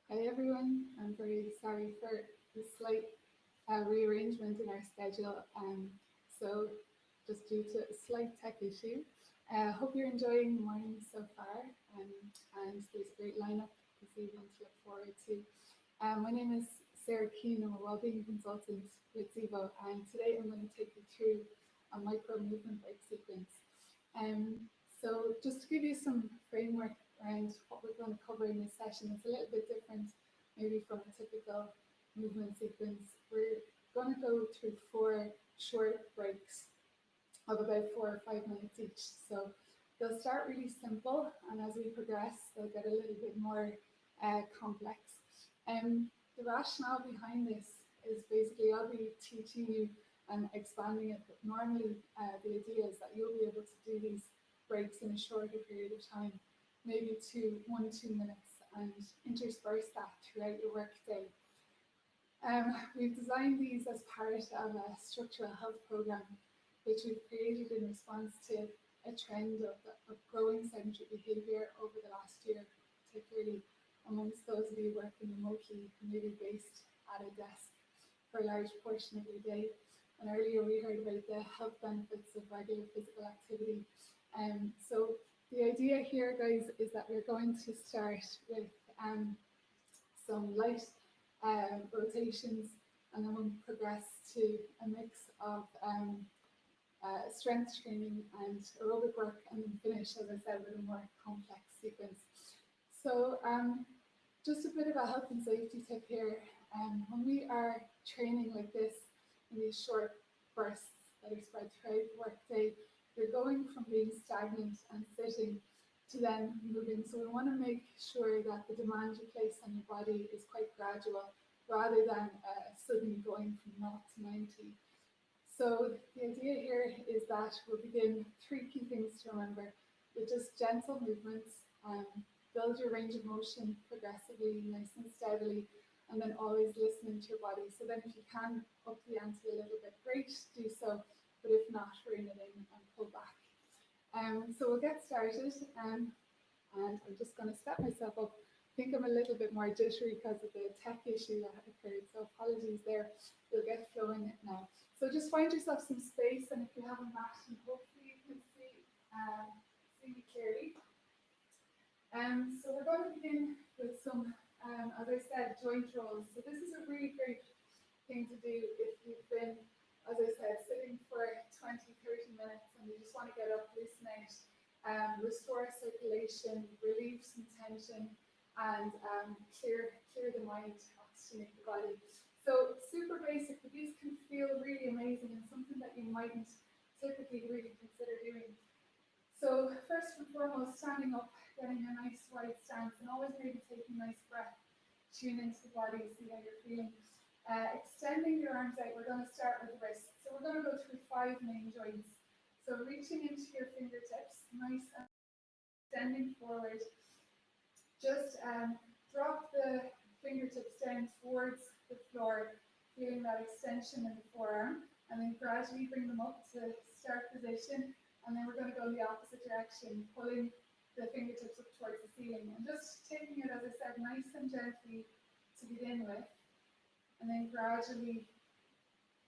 Hi everyone, I'm very sorry for the slight rearrangement in our schedule. So just due to a slight tech issue. Hope you're enjoying the morning so far, um, and there's a great lineup this evening to look forward to. My name is Sarah Keane. I'm a wellbeing consultant with Zivo, and today I'm going to take you through a micro movement break sequence. So just to give you some framework around what we're going to cover in this session, it's a little bit different maybe from a typical movement sequence. We're going to go through four short breaks of about 4 or 5 minutes each. So they'll start really simple, and as we progress, they'll get a little bit more complex. The rationale behind this is basically I'll be teaching you and expanding it, but normally the idea is that you'll be able to do these breaks in a shorter period of time, maybe 1 to 2 minutes, and intersperse that throughout your workday. We've designed these as part of a structural health program, which we've created in response to a trend of growing sedentary behaviour over the last year, particularly amongst those of you working remotely, maybe based at a desk for a large portion of your day. And earlier we heard about the health benefits of regular physical activity. So the idea here, guys, is that we're going to start with some light rotations, and then we'll progress to a mix of strength training and aerobic work, and then finish, as I said, with a more complex sequence. So just a bit of a health and safety tip here. When we are training like this in these short bursts that are spread throughout the workday, you're going from being stagnant and sitting to then moving. So we want to make sure that the demand you place on your body is quite gradual rather than suddenly going from 0 to 90. So the idea here is that we'll begin three key things to remember with just gentle movements, build your range of motion progressively, nice and steadily, and then always listening to your body. So then if you can up the ante a little bit, great, do so, but if not, rein it in and pull back. So we'll get started, and I'm just going to step myself up. I think I'm a little bit more jittery because of the tech issue that occurred, so apologies there. We'll get flowing now. So just find yourself some space, and if you have a mat, and hopefully you can see me clearly. So we're going to begin with some, as I said, joint rolls. So this is a really great thing to do if you've been, as I said, sitting for 20, 30 minutes and you just want to get up, loosen out, restore circulation, relieve some tension, and clear the mind, oxygenate the body. So super basic, but these can feel really amazing and something that you mightn't typically really consider doing. So first and foremost, standing up, getting a nice wide stance, and always maybe taking a nice breath, tune into the body, see how you're feeling. Extending your arms out, we're going to start with the wrists. So we're going to go through 5 main joints. So reaching into your fingertips, nice and extending forward. Just drop the fingertips down towards the floor, feeling that extension in the forearm, and then gradually bring them up to start position. And then we're going to go the opposite direction, pulling the fingertips up towards the ceiling, and just taking it, as I said, nice and gently to begin with. And then gradually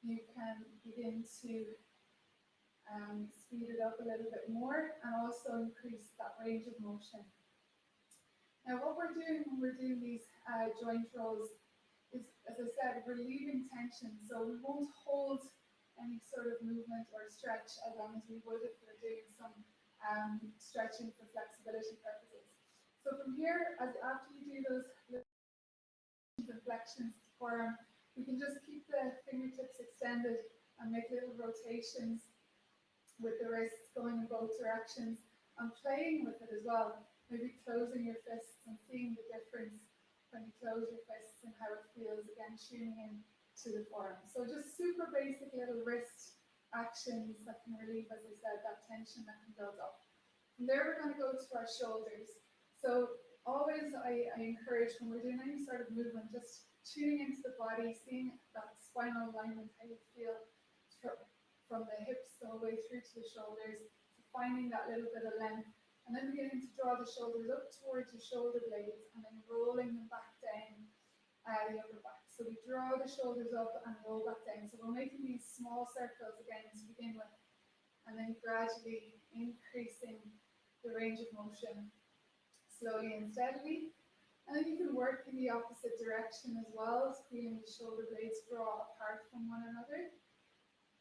you can begin to speed it up a little bit more and also increase that range of motion. Now what we're doing when we're doing these joint rolls is, as I said, relieving tension. So we won't hold any sort of movement or stretch as long as we would if we're doing some stretching for flexibility purposes. So from here, after you do those flexions to the forearm, we can just keep the fingertips extended and make little rotations with the wrists going in both directions and playing with it as well. Maybe closing your fists and seeing the difference when you close your fists and how it feels, again tuning in to the forearm. So just super basic little wrist actions that can relieve, as I said, that tension that can build up. From there we're going to go to our shoulders. So always I encourage when we're doing any sort of movement, just tuning into the body, seeing that spinal alignment, how you feel from the hips all the way through to the shoulders, finding that little bit of length And then beginning to draw the shoulders up towards your shoulder blades and then rolling them back down the upper back. So we draw the shoulders up and roll back down. So we're making these small circles again to begin with, and then gradually increasing the range of motion slowly and steadily. And then you can work in the opposite direction as well, feeling the shoulder blades draw apart from one another.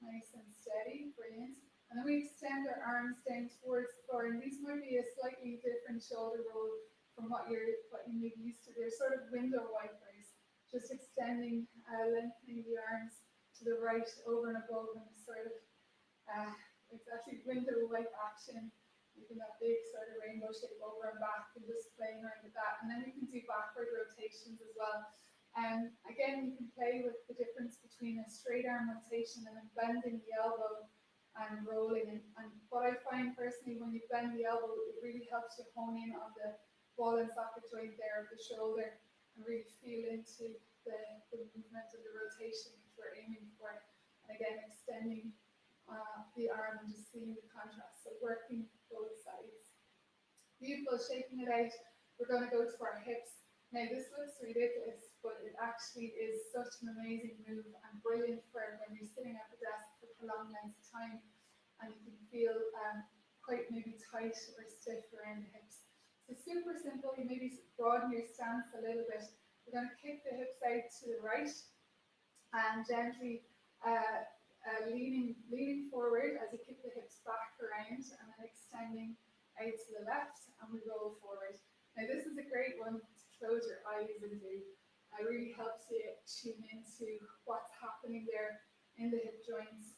Nice and steady, brilliant. And then we extend our arms down towards the floor, and these might be a slightly different shoulder roll from what you may be used to. They're sort of window wipers, just extending, lengthening the arms to the right over and above, and sort of, it's actually window wipe action, making that big sort of rainbow shape over and back, and just playing around with that. And then we can do backward rotations as well. And again, you can play with the difference between a straight arm rotation and then bending the elbow and rolling. And what I find personally, when you bend the elbow, it really helps you hone in on the ball and socket joint there of the shoulder and really feel into the movement of the rotation which we're aiming for. And again, extending the arm and just seeing the contrast. So working both sides. Beautiful, shaking it out. We're going to go to our hips. Now this looks ridiculous, but it actually is such an amazing move and brilliant for when you're sitting at the desk for prolonged lengths of time and you can feel quite maybe tight or stiff around the hips. So super simple, you maybe broaden your stance a little bit. We're going to kick the hips out to the right and gently leaning forward as you kick the hips back around and then extending out to the left, and we roll forward. Now this is a great one to close your eyes and do. It really helps you tune into what's happening there in the hip joints,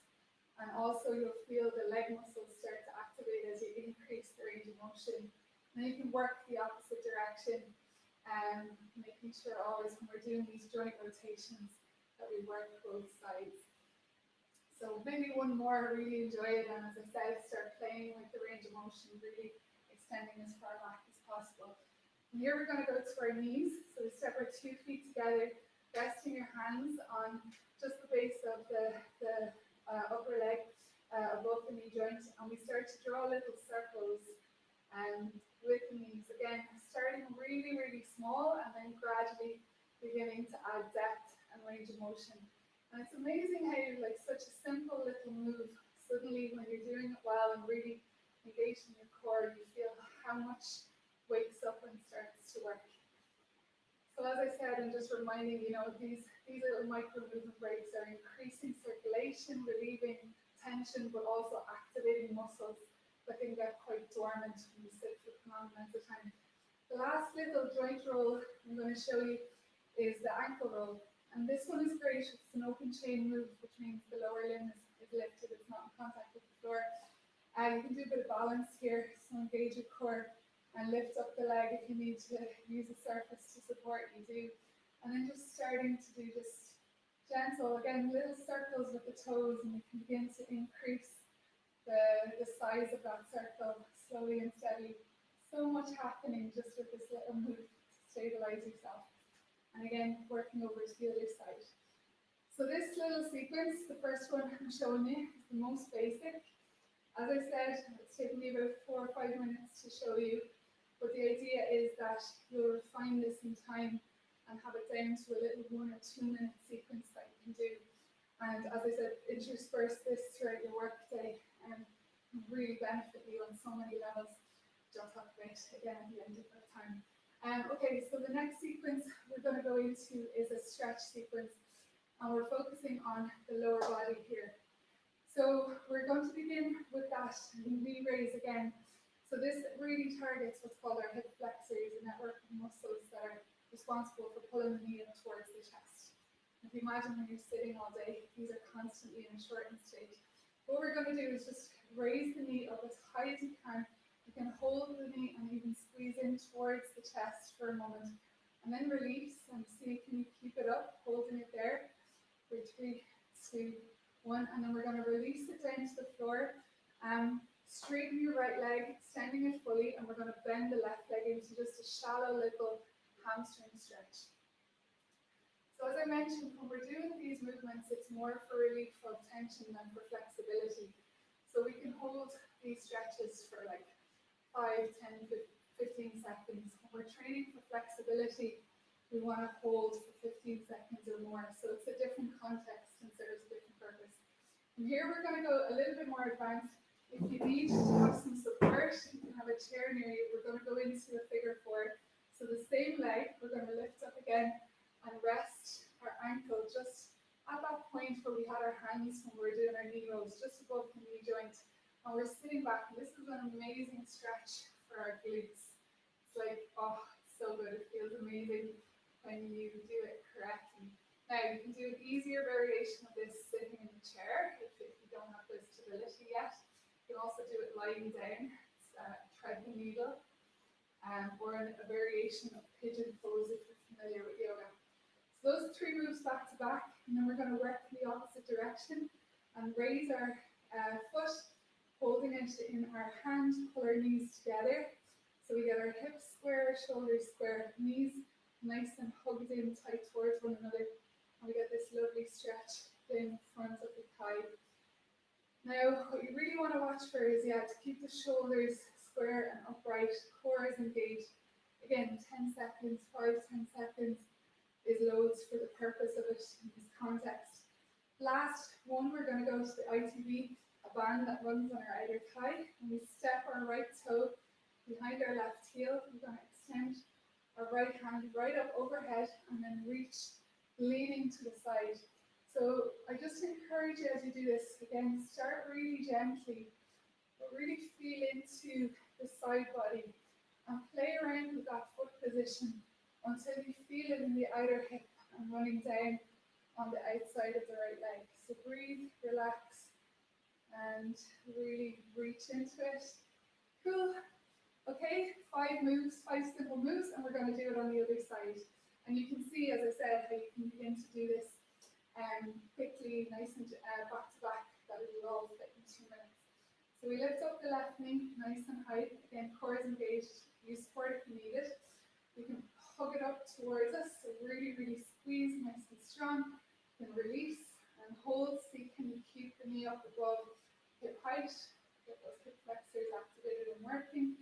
and also you'll feel the leg muscles start to activate as you increase the range of motion. And then you can work the opposite direction, making sure always when we're doing these joint rotations that we work both sides. So maybe one more, really enjoy it, and as I said, start playing with the range of motion, really extending as far back as possible. And here we're going to go to our knees, so we step our 2 feet together, resting your hands on just the base of the upper leg above the knee joint, and we start to draw little circles with the knees. Again, starting really, really small and then gradually beginning to add depth and range of motion. And it's amazing how like such a simple little move, suddenly when you're doing it well and really engaged in your core, you feel how much wakes up and starts to work. So as I said, I'm just reminding, these little micro movement breaks are increasing circulation, relieving tension, but also activating muscles that can get quite dormant when you sit for prolonged amounts of time. The last little joint roll I'm going to show you is the ankle roll. And this one is great. It's an open chain move, which means the lower limb is lifted, it's not in contact with the floor. You can do a bit of balance here, so engage your core and lift up the leg if you need to use a surface to support, you do. And then just starting to do just gentle, again, little circles with the toes, and you can begin to increase the size of that circle slowly and steadily. So much happening just with this little move to stabilize yourself. And again, working over to the other side. So this little sequence, the first one I'm showing you, is the most basic. As I said, it's taken me about 4 or 5 minutes to show you, but the idea is that you'll refine this in time and have it down to a little 1 or 2 minute sequence that you can do. And as I said, intersperse this throughout your workday and really benefit you on so many levels, which I'll talk about again at the end of our time. Okay, so the next sequence we're going to go into is a stretch sequence, and we're focusing on the lower body here. So we're going to begin with that knee raise again. So this really targets what's called our hip flexors, a network of muscles that are responsible for pulling the knee up towards the chest. If you imagine when you're sitting all day, these are constantly in a shortened state. What we're going to do is just raise the knee up as high as you can. You can hold the knee and even squeeze in towards the chest for a moment, and then release and see, can you keep it up, holding it there for 3, 2, 1, and then we're going to release it down to the floor. Straighten your right leg, extending it fully, and we're going to bend the left leg into just a shallow little hamstring stretch. So as I mentioned, when we're doing these movements, it's more for relief of tension than for flexibility. So we can hold these stretches for like 5, 10, 15 seconds. When we're training for flexibility, we want to hold for 15 seconds or more. So it's a different context and serves a different purpose. From here, we're going to go a little bit more advanced. If you need to have some support, you can have a chair near you. We're going to go into a figure 4. So the same leg, we're going to lift up again and rest our ankle just at that point where we had our hands when we were doing our knee rolls, just above the knee joint. And we're sitting back, and this is an amazing stretch for our glutes. It's like, oh, it's so good. It feels amazing when you do it correctly. Now, you can do an easier variation of this sitting in the chair if you don't have the stability yet. You can also do it lying down, thread the needle, or a variation of pigeon pose if you're familiar with yoga. So those 3 moves back to back, and then we're going to work in the opposite direction and raise our foot, holding it in our hand, pull our knees together. So we get our hips square, shoulders square, knees nice and hugged in tight towards one another. And we get this lovely stretch in front of the thigh. Now, what you really want to watch for is, to keep the shoulders square and upright, core is engaged. Again, 10 seconds, 5, 10 seconds is loads for the purpose of it in this context. Last one, we're going to go to the ITB, a band that runs on our outer thigh, and we step our right toe behind our left heel. We're going to extend our right hand right up overhead and then reach, leaning to the side. So I just encourage you as you do this, again, start really gently, but really feel into the side body and play around with that foot position until you feel it in the outer hip and running down on the outside of the right leg. So breathe, relax, and really reach into it. Cool. Okay, 5 moves, 5 simple moves, and we're going to do it on the other side. And you can see, as I said, how you can begin to do this quickly, nice and back to back, that it will all fit in 2 minutes. So we lift up the left knee, nice and high. Again, core is engaged. Use support if you need it. We can hug it up towards us, so really, really squeeze, nice and strong. Then release and hold. See, can you keep the knee up above hip height? Get those hip flexors activated and working.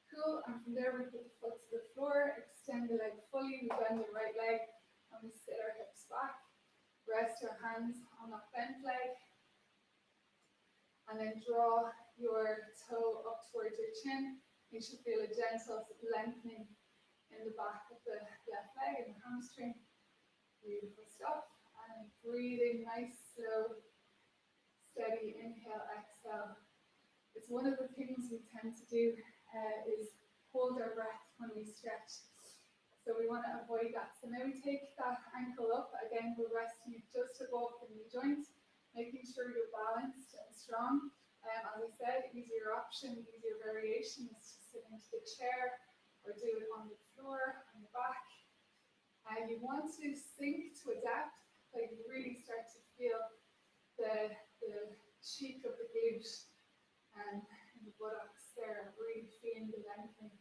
Cool. And from there, we put the foot to the floor, extend the leg fully. We bend the right leg, and we sit our hips back. Rest your hands on that bent leg, and then draw your toe up towards your chin. You should feel a gentle lengthening in the back of the left leg and the hamstring. Beautiful stuff. And breathing nice, slow, steady inhale, exhale. It's one of the things we tend to do is hold our breath when we stretch. So we want to avoid that. So now we take that ankle up. Again, we're resting it just above the knee joint, making sure you're balanced and strong. As I said, easier option, easier variation is to sit into the chair or do it on the floor, on the back. And you want to sink to a depth, like you really start to feel the cheek of the glute and the buttocks there, really feeling the lengthening.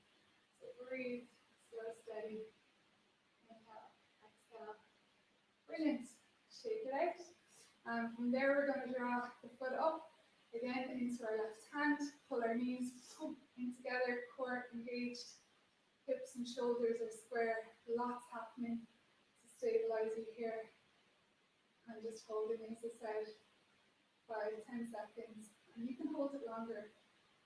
So breathe, slow, steady. Inhale, exhale. Brilliant. Shake it out. And from there, we're going to draw the foot up again into our left hand. Pull our knees in together, core engaged. Hips and shoulders are square. Lots happening to stabilize you here. And just holding this aside 5, 10 seconds. And you can hold it longer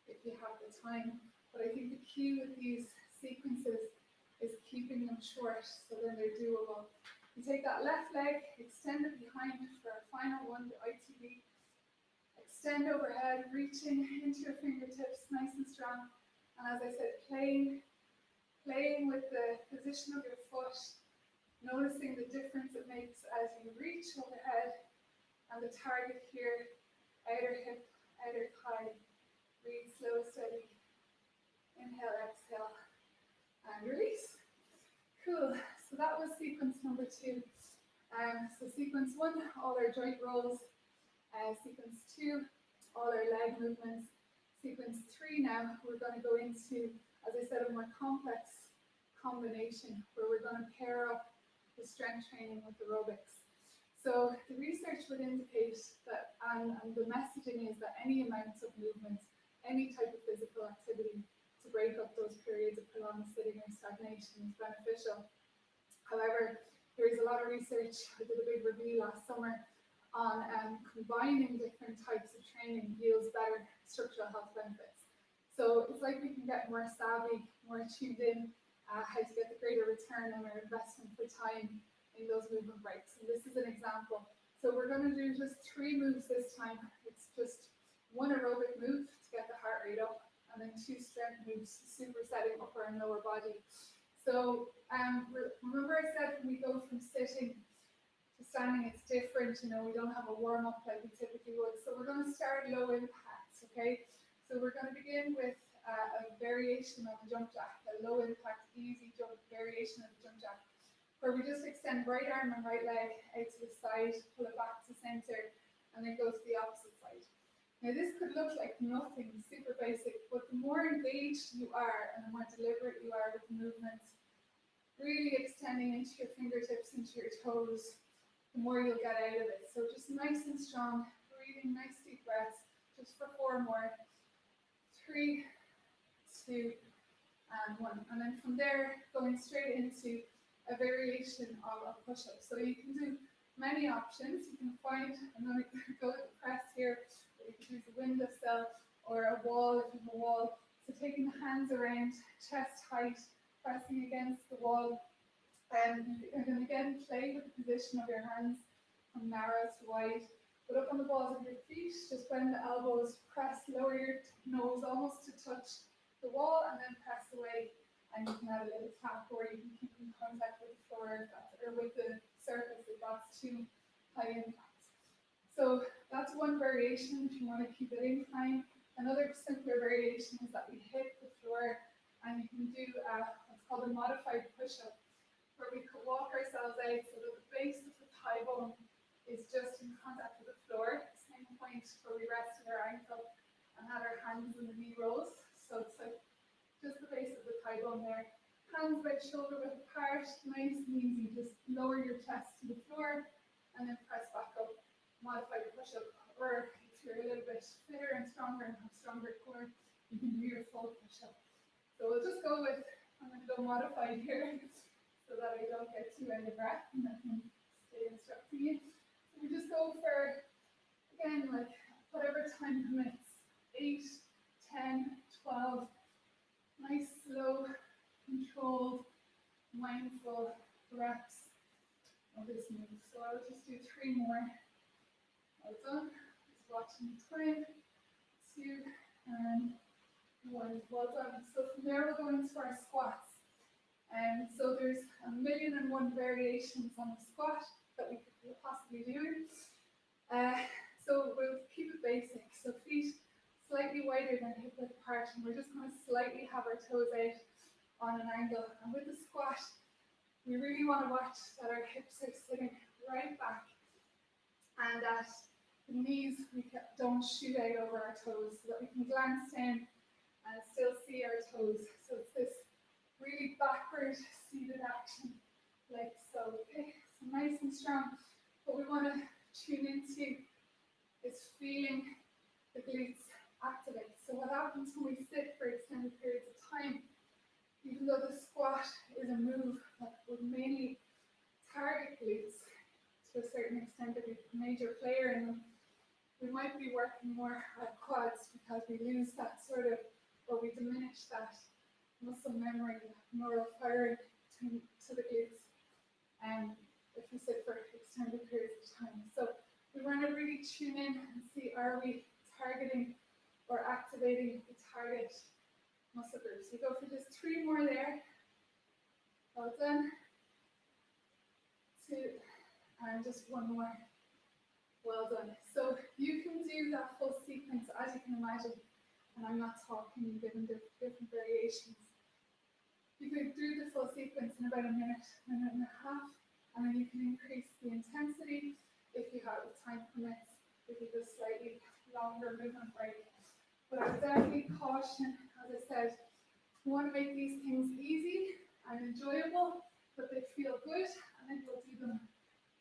if you have the time. But I think the key with these sequences is keeping them short so then they're doable. You take that left leg, extend it behind for our final one, the ITB. Extend overhead, reaching into your fingertips, nice and strong. And as I said, playing with the position of your foot, noticing the difference it makes as you reach overhead. And the target here, outer hip, outer thigh. Breathe slow, steady. Inhale, exhale, and release. Cool. So that was sequence number 2. So sequence 1, all our joint rolls. Sequence 2, all our leg movements. Sequence 3 now, we're going to go into, as I said, a more complex combination where we're going to pair up the strength training with aerobics. So the research would indicate that, and the messaging is that any amount of movement, any type of physical activity, it's research. I did a big review last summer on combining different types of training yields better structural health benefits. So it's like we can get more savvy, more tuned in, how to get the greater return on our investment for time in those movement breaks. And this is an example. So we're going to do just 3 moves this time. It's just 1 aerobic move to get the heart rate up, and then 2 strength moves, supersetting upper and lower body. So remember I said when we go from sitting to standing, it's different. You know, we don't have a warm-up like we typically would. So we're going to start low impact, okay? So we're going to begin with a variation of a jump jack, a low impact, easy jump variation of a jump jack, where we just extend right arm and right leg out to the side, pull it back to center, and then go to the opposite side. Now this could look like nothing, super basic, but the more engaged you are and the more deliberate you are with the movements, really extending into your fingertips, into your toes, the more you'll get out of it. So just nice and strong, breathing, nice deep breaths, just for 4 more. 3, 2, and 1. And then from there, going straight into a variation of a push-up. So you can do many options. You can find, I'm going to go with the press here, or you can use a windowsill or a wall if you have a wall. So taking the hands around, chest height, pressing against the wall. And you're going to again play with the position of your hands from narrow to wide. Put up on the balls of your feet, just bend the elbows, press, lower your nose almost to touch the wall, and then press away. And you can add a little tap, or you can keep in contact with the floor or with the surface if that's too high impact. So that's one variation if you want to keep it incline. Another simpler variation is that we hit the floor, and you can do what's called a modified push-up, where we could walk ourselves out so that the base of the thigh bone is just in contact with the floor, same point where we rested our ankle and had our hands in the knee rolls. So it's like just the base of the thigh bone there. Hands about shoulder width apart, nice and easy. Just lower your chest to the floor and then press back up. Modify your push-up. Or if you're a little bit fitter and stronger and have stronger core, you can do your full push-up. So we'll just go with, I'm going to go modified here so that I don't get too out of breath and I can stay instructing you. We just go for, again, like whatever time permits, 8, 10, 12, nice, slow, controlled, mindful breaths of this move. So I'll just do 3 more. Well done. Just watching the time. 2 and 1. Well done. So from there we'll go into our squats. And so there's 1,000,001 variations on the squat that we could possibly do. So we'll keep it basic. So feet slightly wider than hip width apart, and we're just going to slightly have our toes out on an angle. And with the squat, we really want to watch that our hips are sitting right back and that the knees don't shoot out over our toes, so that we can glance down and still see our toes. So it's this really backward seated action, like so. Okay, so nice and strong. What we want to tune into is feeling the glutes activate. So what happens when we sit for extended periods of time, even though the squat is a move that would mainly target glutes to a certain extent, that we're a major player in them, we might be working more at quads because we lose that sort of, or we diminish that muscle memory, neural firing to the glutes, if we sit for extended periods of time. So we want to really tune in and see, are we targeting or activating the target muscle groups. We go for just 3 more there. Well done. 2, and just 1 more. Well done. So you can do that full sequence, as you can imagine, and I'm not talking given the different variations. You can do the full sequence in about a minute and a half, and then you can increase the intensity if you have, if time permits, if you do a slightly longer movement break. But I would definitely caution, as I said, we want to make these things easy and enjoyable, but they feel good, and then we'll do them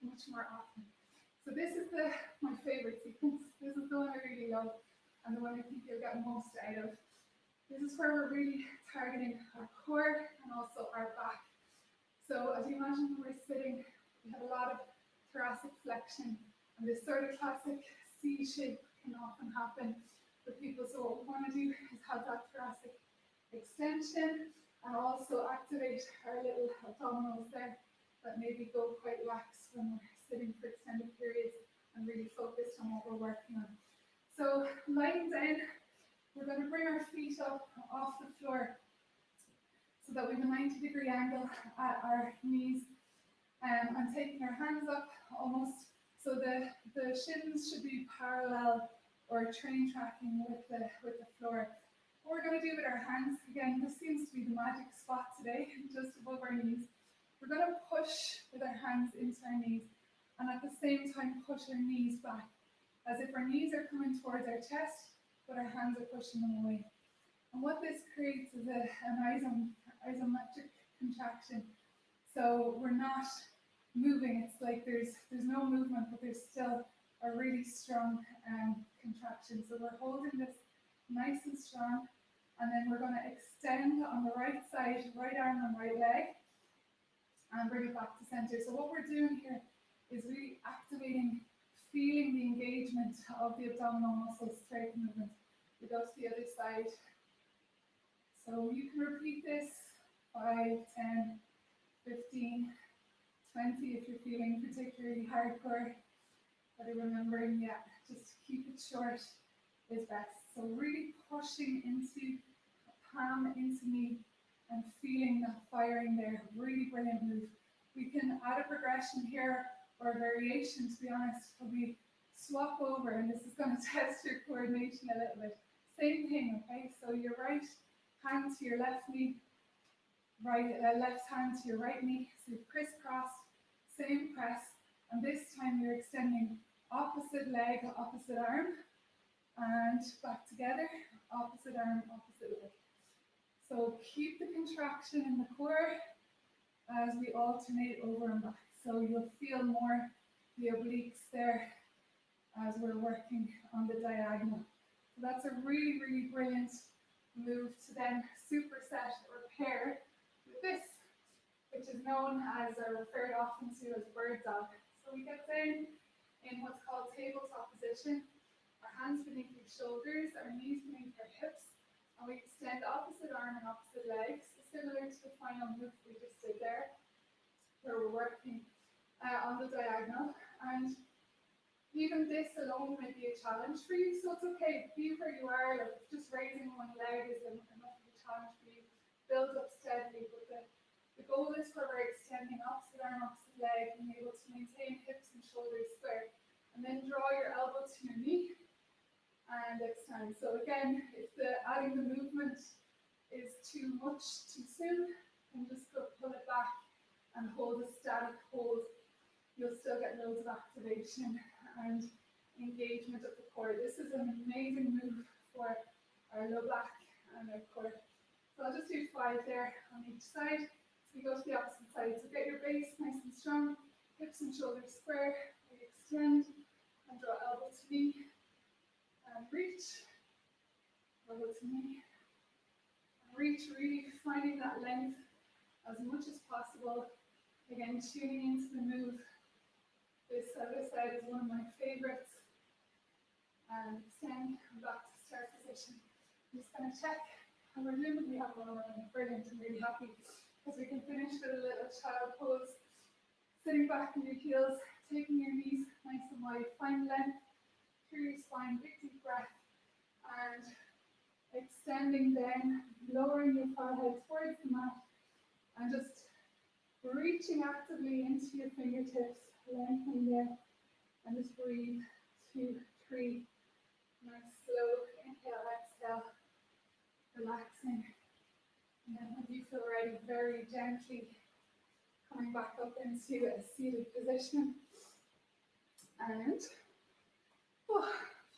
much more often. So this is my favorite sequence. This is the one I really love, and the one I think you'll get most out of. This is where we're really targeting our core and also our back. So as you imagine, when we're sitting, we have a lot of thoracic flexion, and this sort of classic C shape can often happen for people. So what we want to do is have that thoracic extension and also activate our little abdominals there that maybe go quite lax when we're sitting for extended periods and really focused on what we're working on. So lying down, we're going to bring our feet up off the floor so that we have a 90-degree angle at our knees, and taking our hands up almost so the shins should be parallel or train tracking with the floor. What we're going to do with our hands, again, this seems to be the magic spot today, just above our knees. We're going to push with our hands into our knees and at the same time push our knees back, as if our knees are coming towards our chest, but our hands are pushing them away. And what this creates is an isometric contraction. So we're not moving, it's like there's no movement, but there's still a really strong contraction. So we're holding this nice and strong, and then we're going to extend on the right side, right arm and right leg, and bring it back to center. So what we're doing here is really activating, feeling the engagement of the abdominal muscles throughout the movement. We go to the other side. So you can repeat this 5, 10, 15, 20 if you're feeling particularly hardcore. But remembering, yeah, just keep it short is best. So really pushing into palm into knee and feeling that firing there. Really brilliant move. We can add a progression here or a variation, to be honest, where we swap over, and this is going to test your coordination a little bit. Same thing, okay? So your right hand to your left knee, left hand to your right knee. So you've crisscrossed, same press, and this time you're extending opposite leg, opposite arm, and back together, opposite arm, opposite leg. So keep the contraction in the core as we alternate over and back. So you'll feel more the obliques there as we're working on the diagonal. So that's a really, really brilliant move to then superset or pair with this, which is known as, or referred often to as bird dog. So we get down in what's called tabletop position, our hands beneath our shoulders, our knees beneath our hips, and we extend opposite arm and opposite leg, so similar to the final move we just did there, where we're working on the diagonal. And even this alone may be a challenge for you, so it's okay, be where you are. Like just raising one leg is enough of a challenge for you. Build up steadily, but the goal is where we're extending opposite arm, opposite leg, being able to maintain hips and shoulders square, and then draw your elbow to your knee and extend. So again, if adding the movement is too much too soon, then just pull it back and hold a static hold. You'll still get loads of activation and engagement of the core. This is an amazing move for our low back and our core. So I'll just do 5 there on each side. So we go to the opposite side. So get your base nice and strong, hips and shoulders square. We extend and draw elbow to knee and reach, elbow to knee, and reach, really finding that length as much as possible. Again, tuning into the move. This other side is one of my favorites. And extend and back to start position. I'm just going to check how we're doing. We have one running. Brilliant. I'm really happy because we can finish with a little child pose. Sitting back on your heels, taking your knees nice and wide. Find length through your spine. Big deep breath. And extending down, lowering your forehead towards the mat. And just reaching actively into your fingertips. Lengthening there. And just breathe. 2, 3. Nice, slow inhale, exhale, relaxing. And then when you feel ready, very gently coming back up into a seated position. And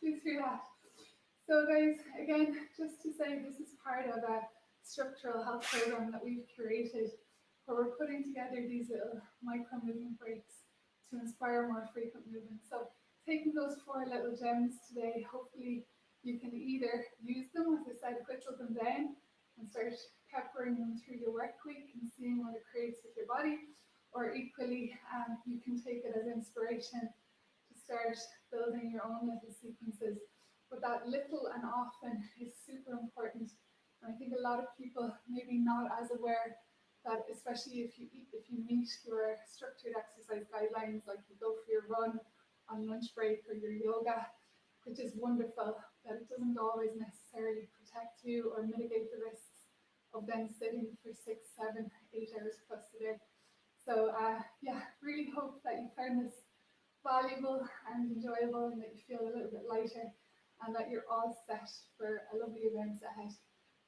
please feel that. So guys, again, just to say this is part of a structural health program that we've curated where we're putting together these little micro movement breaks to inspire more frequent movement. So taking those 4 little gems today, hopefully you can either use them, as I said, whittle them down and start peppering them through your work week and seeing what it creates with your body, or equally you can inspiration to start building your own little sequences. But that little and often is super important. And I think a lot of people maybe not as aware that, especially if you meet your structured exercise guidelines, like you go for your run on lunch break or your yoga, which is wonderful, that it doesn't always necessarily protect you or mitigate the risks of then sitting for 6, 7, 8 hours plus a day. So yeah, really hope that you found this valuable and enjoyable, and that you feel a little bit lighter, and that you're all set for a lovely event ahead.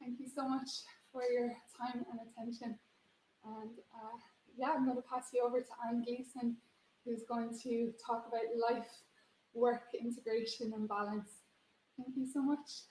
Thank you so much for your time and attention. And yeah, I'm going to pass you over to Anne Gleason, who's going to talk about life, work, integration, and balance. Thank you so much.